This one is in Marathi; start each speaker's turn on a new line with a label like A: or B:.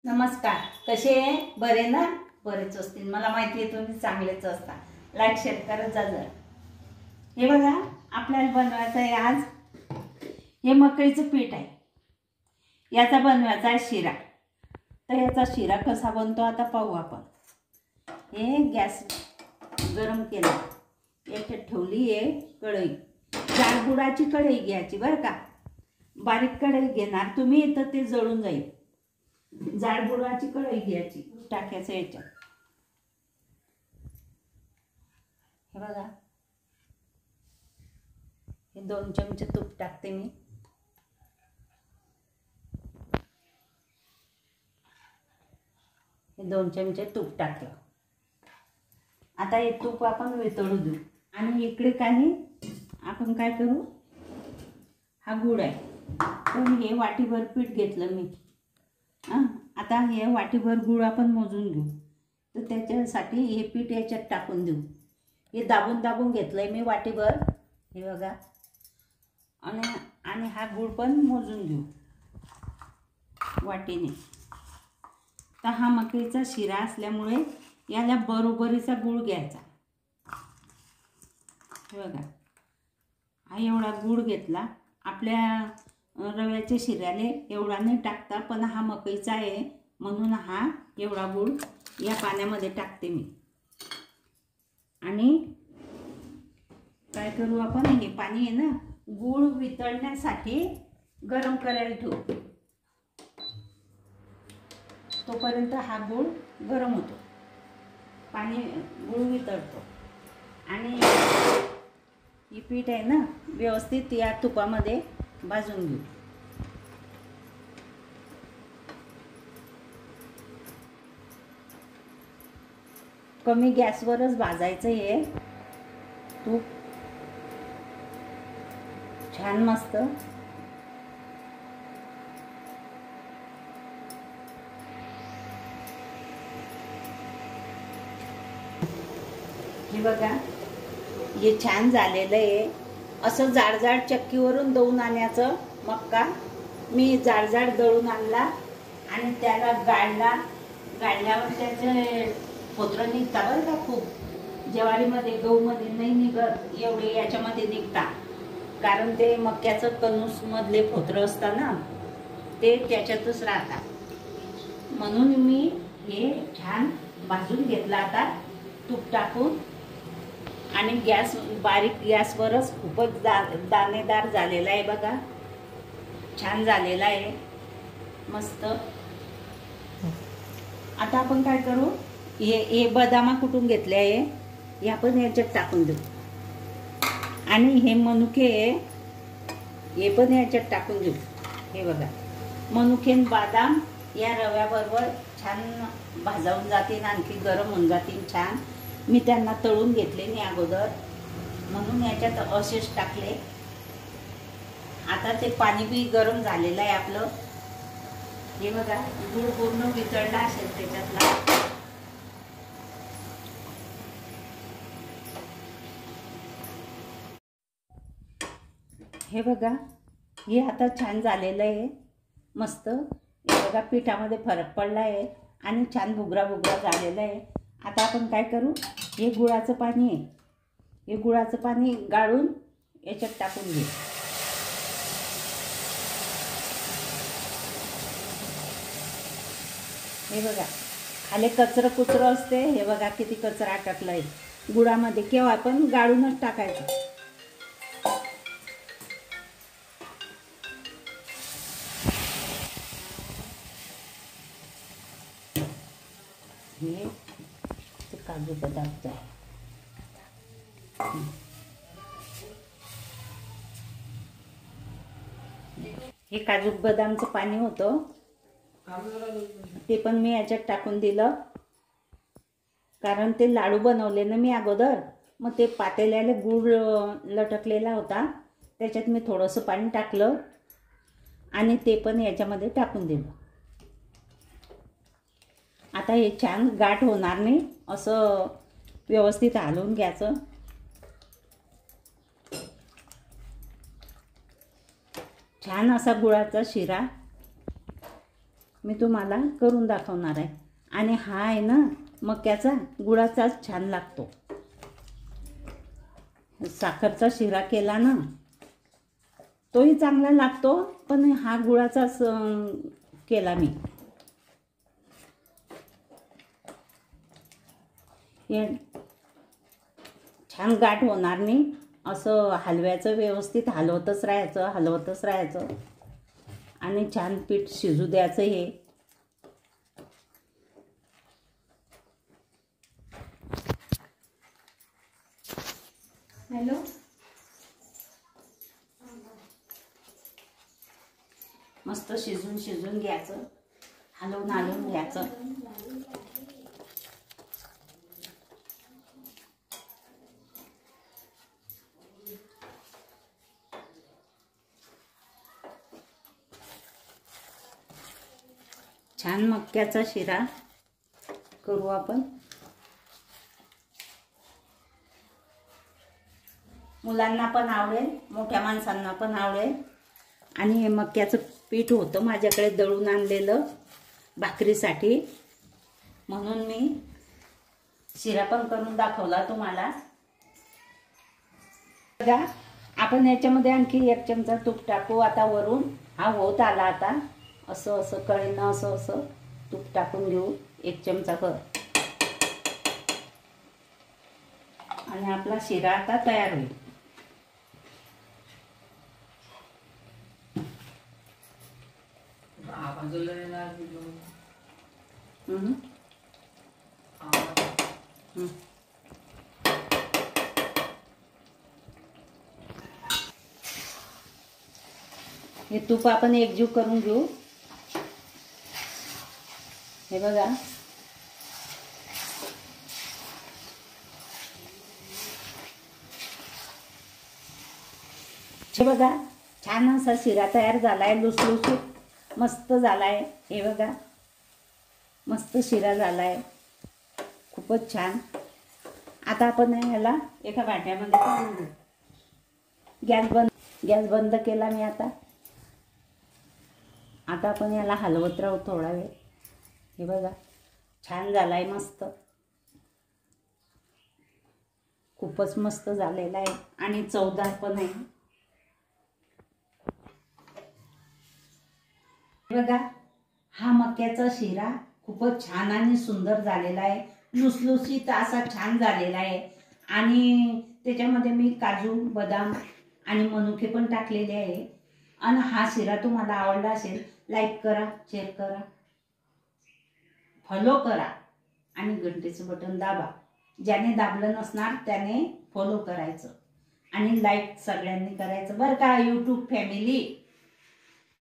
A: नमस्कार, कसे आहे? बरे ना? बरेच असतील, मला माहिती आहे तुम्ही चांगलेच असता. लाईक शेअर करत जा जरा. हे बघा, आपल्याला बनवायचं आहे आज हे मकईचं पीठ आहे. याचा बनवायचा आहे शिरा. तर याचा शिरा कसा बनतो आता पाहू आपण. हे गॅस गरम केला, याच्यात ठेवली आहे कढई. जाड बुडाची कढई घ्यायची बरं का. बारीक कढई घेणार तुम्ही तर ते जळून जाईल. जाड बुडाची कढई घ्यायची, टाकायचं याच्यात. हे बघा, हे 2 चमचे तूप टाकते मी. हे 2 चमचे तूप टाकलं. आता हे तूप आपण वितळू देऊ. आणि इकडे काही आपण काय करू, हा गूळ आहे. तर हे वाटीभर पीठ घेतलं मी. आता हे वाटीभर गूळ आपण मोजून घेऊ. तर त्याच्यासाठी हे पीठ याच्यात टाकून देऊ. हे दाबून दाबून घेतलंय मी वाटीभर, हे बघा. आणि हा गूळ पण मोजून घेऊ वाटीने. तर हा मकईचा शिरा असल्यामुळे याला बरोबरीचा गूळ घ्यायचा. हे बघा, हा एवढा गूळ घेतला. आपल्या रव्याच्या शिऱ्याले एवढा नाही टाकता, पण हा मकईचा आहे म्हणून हा एवढा गूळ या पाण्यामध्ये टाकते मी. आणि काय करू आपण, हे पाणी आहे ना गूळ वितळण्यासाठी गरम करायला ठेवू. तोपर्यंत हा गूळ गरम होतो, पाणी गूळ वितळतो. आणि ही पीठ आहे ना व्यवस्थित या तुपामध्ये भाजून घेऊ. कमी गॅसवरच भाजायचं हे तूप. छान मस्त. हे बघा, हे छान झालेलं आहे. असं जाड जाड चक्कीवरून दळून आणायचं मक्का. मी जाड जाड दळून आणला आणि त्याला गाळल्यावर त्याचे पोत्रं निघता बरं का. खूप ज्वारीमध्ये गहूमध्ये नाही निघत एवढे, याच्यामध्ये निघता. कारण ते मक्याचं कणूस मधले पोत्रं असतात ना, ते त्याच्यातच राहतात. म्हणून मी हे छान भाजून घेतलं आता तूप टाकून. आणि गॅस बारीक गॅसवरच खूपच दाणेदार झालेला आहे बघा. छान झालेला आहे मस्त. आता आपण काय करू, हे बदामा कुटून घेतले आहे हे आपण याच्यात टाकून देऊ. आणि हे मनुके हे पण याच्यात टाकून देऊ. हे बघा, मनुके बदाम या रव्याबरोबर छान भाजावून जातील, आणखी गरम होऊन जातील छान. मी त्यांना तळून घेतले नाही अगोदर, म्हणून याच्यात असेच टाकले. आता ते पाणी बी गरम झालेलं आहे आपलं. हे बघा, गूळ पूर्ण वितळला असेल त्याच्यातला. हे बघा, हे आता छान झालेलं आहे मस्त. हे बघा, पिठामध्ये फरक पडला आहे आणि छान भुगरा भुगरा झालेला आहे. आता आपण काय करू, हे गुळाचं पाणी आहे, हे गुळाचं पाणी गाळून याच्यात टाकून घेऊ. हे बघा, खाली कचरं कुचरं असते. हे बघा किती कचरा टाकला आहे गुळामध्ये. केव्हा आपण गाळूनच टाकायचं. हे काजू बदामचं आहे. हे काजू बदामचं पाणी होतं, ते पण मी याच्यात टाकून दिलं. कारण ते लाडू बनवले ना मी अगोदर, मग ते पातेल्याला गूळ लटकलेला होता, त्याच्यात मी थोडंसं पाणी टाकलं आणि ते पण याच्यामध्ये टाकून दिलं. आता हे छान गाठ होणार नाही असं व्यवस्थित हलवून घ्यायचं. छान असा गुळाचा शिरा मी तुम्हाला करून दाखवणार आहे. आणि हा आहे ना मक्याचा गुळाचाच छान लागतो. साखरचा शिरा केला ना तोही चांगला लागतो, पण हा गुळाचाच केला मी. हे छान गाठ होणार नाही, असं हलव्याचं व्यवस्थित हलवतच राहायचं आणि छान पीठ शिजू द्यायचं. हे हॅलो मस्त शिजून घ्यायचं, हलवून घ्यायचं. छान मक्याचा शिरा करू आपण. मुलांना पण आवडेल, मोठ्या माणसांना पण आवडेल. आणि हे मक्याचं पीठ होतं माझ्याकडे दळून आणलेलं भाकरीसाठी, म्हणून मी शिरा पण करून दाखवला तुम्हाला. बघा, आपण याच्यामध्ये आणखी 1 चमचा तूप टाकू. आता वरून हा होत आला. आता असं कळेनं असं तूप टाकून घेऊ 1 चमचा भर. आणि आपला शिरा आता तयार होईल. हे तूप आपण एकजीव करून घेऊ. हे बघा, छान असा शिरा तयार झालाय, लुसलुसीत मस्त झालाय. हे बघा, मस्त शिरा झालाय, खूपच छान. आता आपण ह्याला एका वाट्यामध्ये काढून घेऊ. गॅस बंद केला मी. आता आपण याला हलवत राहू थोडा वेळ. हे बघा, छान झालाय, मस्त, खूपच मस्त झालेला आहे आणि चवदार पण आहे. बघा, हा मक्याचा शिरा खूपच छान आणि सुंदर झालेला आहे, लुसलुसीत असा छान झालेला आहे. आणि त्याच्यामध्ये मी काजू, बदाम आणि मनुके पण टाकलेले आहे. आणि हा शिरा तुम्हाला आवडला असेल, लाईक करा, शेअर करा, फॉलो करा आणि घंटेचं बटन दाबा. ज्याने दाबलं नसणार त्याने फॉलो करायचं आणि लाईक सगळ्यांनी करायचं बरं का, यूट्यूब फॅमिली.